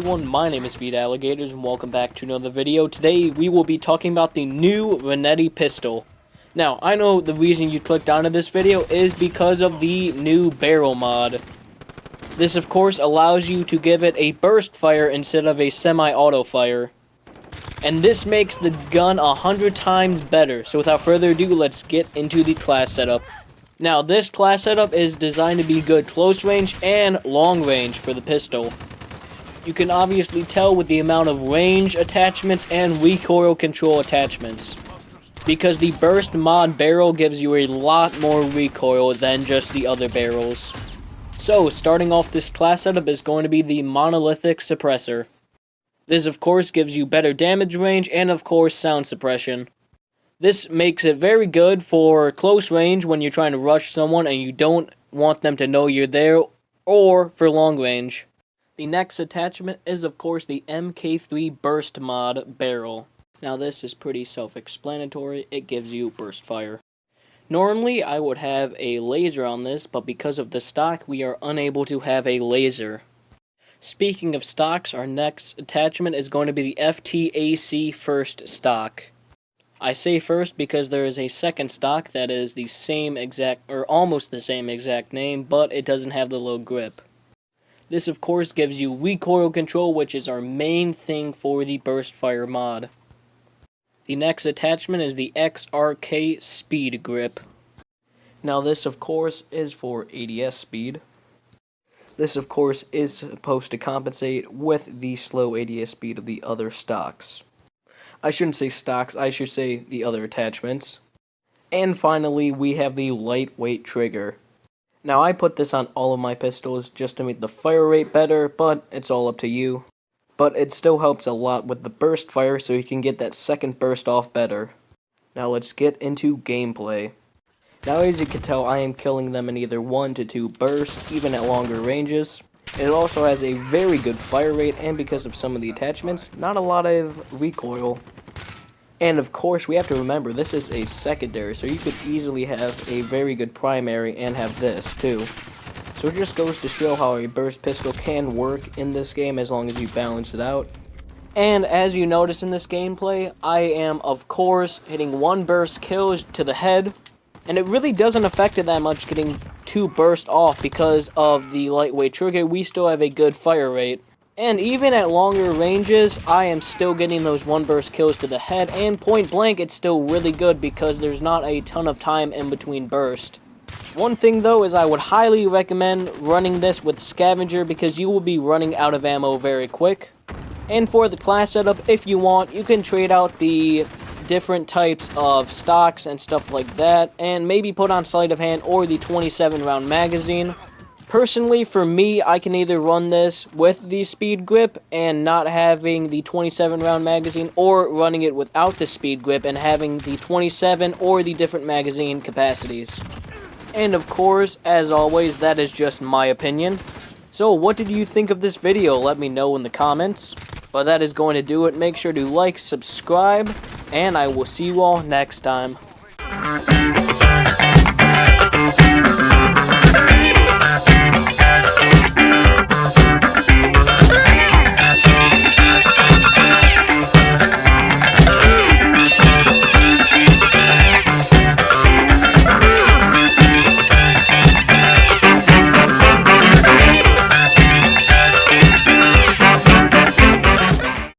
everyone, my name is Feed Alligators and welcome back to another video. Today we will be talking about the new RENETTI pistol. Now, I know the reason you clicked onto this video is because of the new barrel mod. This of course allows you to give it a burst fire instead of a semi-auto fire. And this makes the gun 100 times better, so without further ado, let's get into the class setup. Now, this class setup is designed to be good close range and long range for the pistol. You can obviously tell with the amount of range attachments and recoil control attachments, because the burst mod barrel gives you a lot more recoil than just the other barrels. So, starting off this class setup is going to be the monolithic suppressor. This of course gives you better damage range and of course sound suppression. This makes it very good for close range when you're trying to rush someone and you don't want them to know you're there, or for long range. The next attachment is of course the MK3 burst mod barrel. Now this is pretty self-explanatory, it gives you burst fire. Normally I would have a laser on this, but because of the stock we are unable to have a laser. Speaking of stocks, our next attachment is going to be the FTAC first stock. I say first because there is a second stock that is the same exact, or almost the same exact name, but it doesn't have the low grip. This of course gives you recoil control, which is our main thing for the burst fire mod. The next attachment is the XRK speed grip. Now this of course is for ADS speed. This of course is supposed to compensate with the slow ADS speed of the other stocks. I shouldn't say stocks, I should say the other attachments. And finally, we have the lightweight trigger. Now, I put this on all of my pistols just to make the fire rate better, but it's all up to you. But it still helps a lot with the burst fire, so you can get that second burst off better. Now, let's get into gameplay. Now, as you can tell, I am killing them in either 1 to 2 bursts, even at longer ranges. It also has a very good fire rate, and because of some of the attachments, not a lot of recoil. And of course, we have to remember, this is a secondary, so you could easily have a very good primary and have this, too. So it just goes to show how a burst pistol can work in this game as long as you balance it out. And as you notice in this gameplay, I am, of course, hitting 1 burst kills to the head. And it really doesn't affect it that much getting 2 burst off because of the lightweight trigger. We still have a good fire rate. And even at longer ranges, I am still getting those 1 burst kills to the head. And point blank, it's still really good because there's not a ton of time in between burst. One thing though is I would highly recommend running this with scavenger because you will be running out of ammo very quick. And for the class setup, if you want, you can trade out the different types of stocks and stuff like that, and maybe put on sleight of hand or the 27 round magazine. Personally, for me, I can either run this with the speed grip and not having the 27 round magazine, or running it without the speed grip and having the 27 or the different magazine capacities. And of course, as always, that is just my opinion. So what did you think of this video? Let me know in the comments. But that is going to do it. Make sure to like, subscribe, and I will see you all next time.